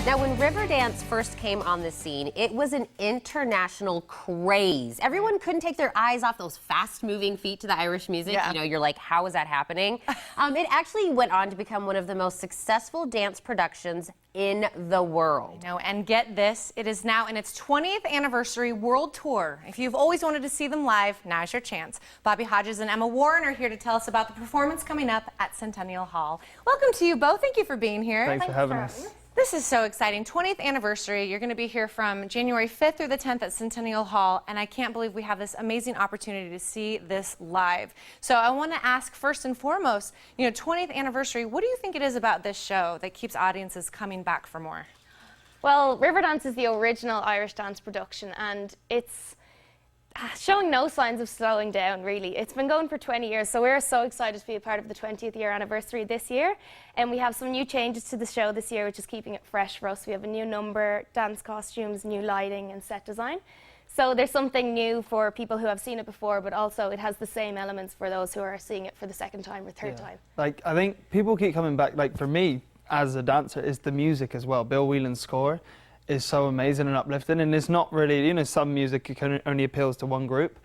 Now, when Riverdance first came on the scene, it was an international craze. Everyone couldn't take their eyes off those fast-moving feet to the Irish music. Yeah. You know, you're like, how is that happening? It actually went on to become one of the most successful dance productions in the world. I know, and get this, it is now in its 20th anniversary world tour. If you've always wanted to see them live, now's your chance. Bobby Hodges and Emma Warren are here to tell us about the performance coming up at Centennial Hall. Welcome to you both. Thank you for being here. Thanks for having us. This is so exciting. 20th anniversary. You're going to be here from January 5th through the 10th at Centennial Hall, and I can't believe we have this amazing opportunity to see this live. So I want to ask first and foremost, 20th anniversary, what do you think it is about this show that keeps audiences coming back for more? Well, Riverdance is the original Irish dance production, and it's showing no signs of slowing down, really. It's been going for 20 years, so we're so excited to be a part of the 20th year anniversary this year. And we have some new changes to the show this year, which is keeping it fresh for us. We have a new number, dance costumes, new lighting and set design. So there's something new for people who have seen it before, but also it has the same elements for those who are seeing it for the second time or third time. Like, I think people keep coming back, like for me, as a dancer, is the music as well. Bill Whelan's score is so amazing and uplifting, and it's not really, some music only appeals to one group.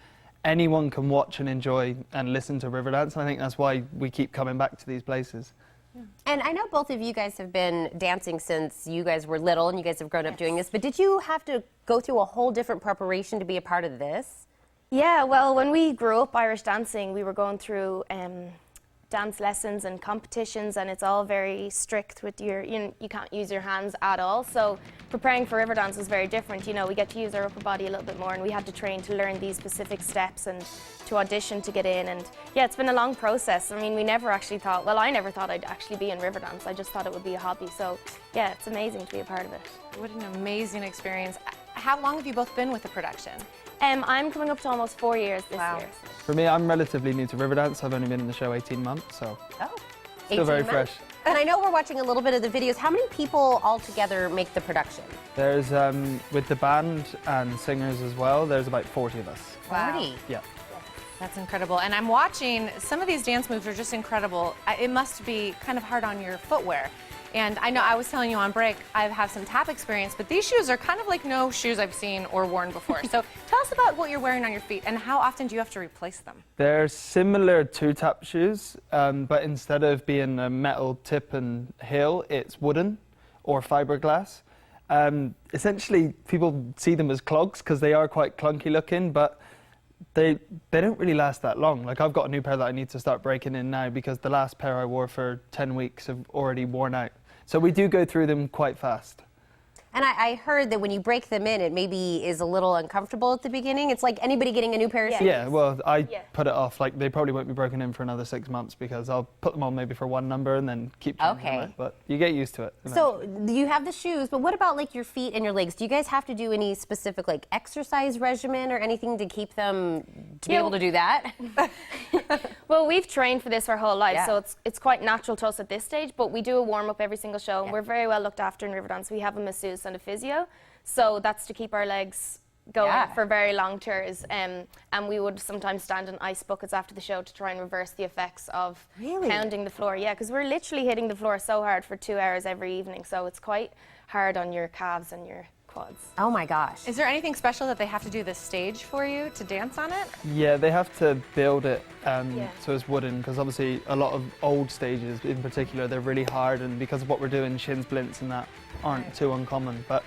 Anyone can watch and enjoy and listen to Riverdance, and I think that's why we keep coming back to these places. And I know both of you guys have been dancing since you guys were little, and you guys have grown up doing this, but did you have to go through a whole different preparation to be a part of this? Yeah, well, when we grew up Irish dancing, we were going through dance lessons and competitions, and it's all very strict with you can't use your hands at all. So preparing for Riverdance was very different. We get to use our upper body a little bit more, and we had to train to learn these specific steps and to audition to get in. And yeah, it's been a long process. I mean, we never actually thought, well, I never thought I'd actually be in Riverdance. I just thought it would be a hobby. So yeah, it's amazing to be a part of it. What an amazing experience. How long have you both been with the production? I'm coming up to almost 4 years this year. For me, I'm relatively new to Riverdance. I've only been in the show 18 months, so still very fresh. And I know we're watching a little bit of the videos. How many people altogether make the production? There's, with the band and singers as well, there's about 40 of us. 40? Yeah. That's incredible. And I'm watching, some of these dance moves are just incredible. It must be kind of hard on your footwear. And I know I was telling you on break, I have some tap experience, but these shoes are kind of like no shoes I've seen or worn before. So tell us about what you're wearing on your feet and how often do you have to replace them? They're similar to tap shoes, but instead of being a metal tip and heel, it's wooden or fiberglass. Essentially, people see them as clogs because they are quite clunky looking, but they don't really last that long. Like, I've got a new pair that I need to start breaking in now because the last pair I wore for 10 weeks have already worn out. So we do go through them quite fast. And I heard that when you break them in, it maybe is a little uncomfortable at the beginning. It's like anybody getting a new pair of shoes. Yeah, well, I put it off. Like, they probably won't be broken in for another 6 months because I'll put them on maybe for one number and then keep changing them out. But you get used to it. So you have the shoes, but what about like your feet and your legs? Do you guys have to do any specific like exercise regimen or anything to keep them to be able to do that? Well, we've trained for this our whole life, so it's quite natural to us at this stage, but we do a warm-up every single show, and we're very well looked after in Riverdance. We have a masseuse and a physio, so that's to keep our legs going for very long tours, and we would sometimes stand in ice buckets after the show to try and reverse the effects of pounding the floor. Yeah, because we're literally hitting the floor so hard for 2 hours every evening, so it's quite hard on your calves and your quads. Oh my gosh. Is there anything special that they have to do this stage for you to dance on it? Yeah, they have to build it so it's wooden, because obviously a lot of old stages in particular, they're really hard, and because of what we're doing, shin splints and that aren't too uncommon. But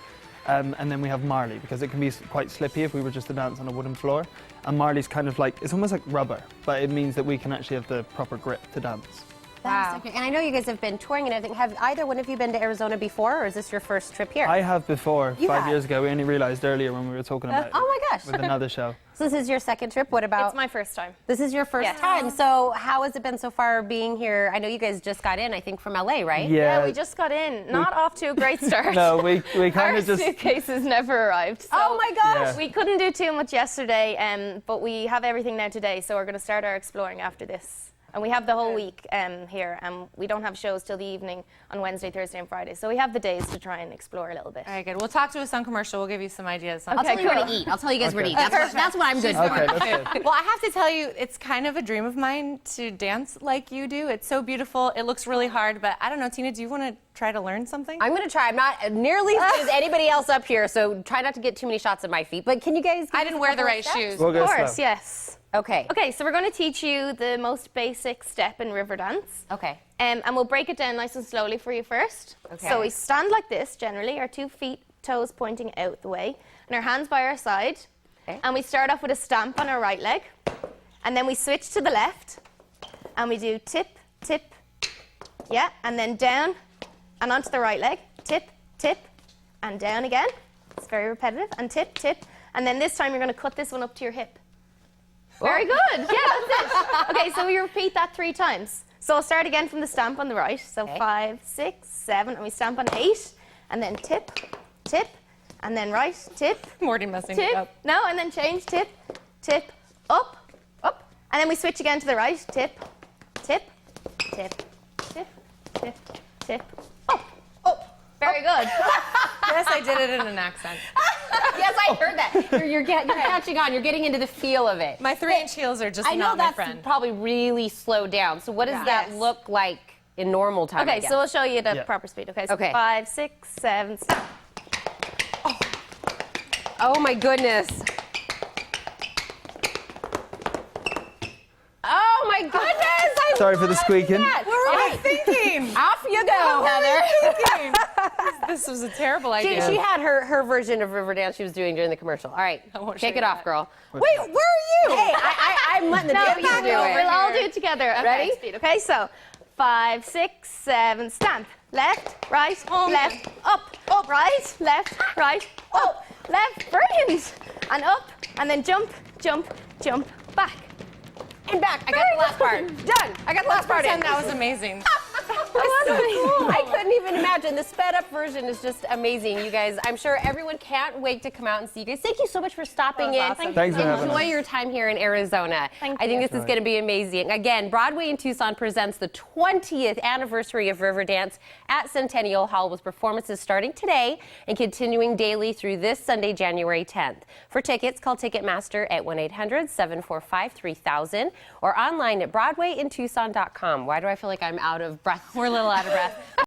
and then we have Marley, because it can be quite slippy if we were just to dance on a wooden floor. And Marley's kind of like, it's almost like rubber, but it means that we can actually have the proper grip to dance. Wow. Okay. And I know you guys have been touring and everything. Have either one of you been to Arizona before, or is this your first trip here? I have before, 5 years ago. We only realised earlier when we were talking about it. Oh my gosh. With another show. So this is your second trip. What about? It's my first time. This is your first time. So how has it been so far being here? I know you guys just got in, I think, from LA, right? Yeah, we just got in. Not off to a great start. No, we kind of just... Our suitcases never arrived. So oh my gosh. We couldn't do too much yesterday, but we have everything now today, so we're going to start our exploring after this. And we have the whole week here, and we don't have shows till the evening on Wednesday, Thursday, and Friday. So we have the days to try and explore a little bit. All right, good. We'll talk to us on commercial. We'll give you some ideas. I'll tell you where to eat. I'll tell you guys where to eat. That's what I'm good for. Okay, that's good. Well, I have to tell you, it's kind of a dream of mine to dance like you do. It's so beautiful. It looks really hard, but I don't know, Tina, do you want to try to learn something? I'm going to try. I'm not nearly as good as anybody else up here, so try not to get too many shots at my feet. But can you guys? I didn't wear the right shoes. We'll go Of course, slow. yes. Okay. Okay, so we're going to teach you the most basic step in Riverdance. Okay. And we'll break it down nice and slowly for you first. Okay. So we stand like this, generally, our 2 feet, toes pointing out the way, and our hands by our side. Okay. And we start off with a stamp on our right leg. And then we switch to the left, and we do tip, tip, yeah, and then down, and onto the right leg. Tip, tip, and down again. It's very repetitive. And tip, tip. And then this time you're going to cut this one up to your hip. Very good. Yeah, that's it. Okay, so we repeat that 3 times. So we'll start again from the stamp on the right. So Okay. 5, 6, 7, and we stamp on 8, and then tip, tip, and then right, tip, Morty messing it tip, up. no, and then change, tip, tip, up, up, and then we switch again to the right, tip, tip, tip, tip, tip, tip, up, up. Very good. Yes, I did it in an accent. Yes, I heard that. You're catching on. You're getting into the feel of it. My 3-inch heels are just I know not my that's friend. probably really slowed down. So what does that Yes. look like in normal time? I Okay, guess? so we'll show you the Yeah. proper speed. Okay, so Okay. 5, 6, 7, stamp. Oh my goodness. Oh my goodness. I Sorry for the love squeaking. that. What were All I right, thinking? off you go, Heather. This was a terrible She idea. had her version of Riverdance she was doing during the commercial. All right, I won't show kick you it off, that. girl. Wait, where are you? Hey, I'm letting the No, baby do it. we'll all do it together. Okay, Ready? speed. Okay, so 5, 6, 7, stamp. Left, right, left, up, right, left, right, up, left. Brilliant. And up, and then jump, jump, jump, back. And back. I got the last part. Done. I got the last part in. Pretend that was amazing. I couldn't even imagine. The sped up version is just amazing, you guys. I'm sure everyone can't wait to come out and see you guys. Thank you so much for stopping in. awesome. Thanks for having Enjoy us. your time here in Arizona. Thank I think you. this is going to be amazing. Again, Broadway in Tucson presents the 20th anniversary of Riverdance at Centennial Hall with performances starting today and continuing daily through this Sunday, January 10th. For tickets, call Ticketmaster at 1-800-745-3000 or online at BroadwayInTucson.com. Why do I feel like I'm out of breath? We're a little out of breath.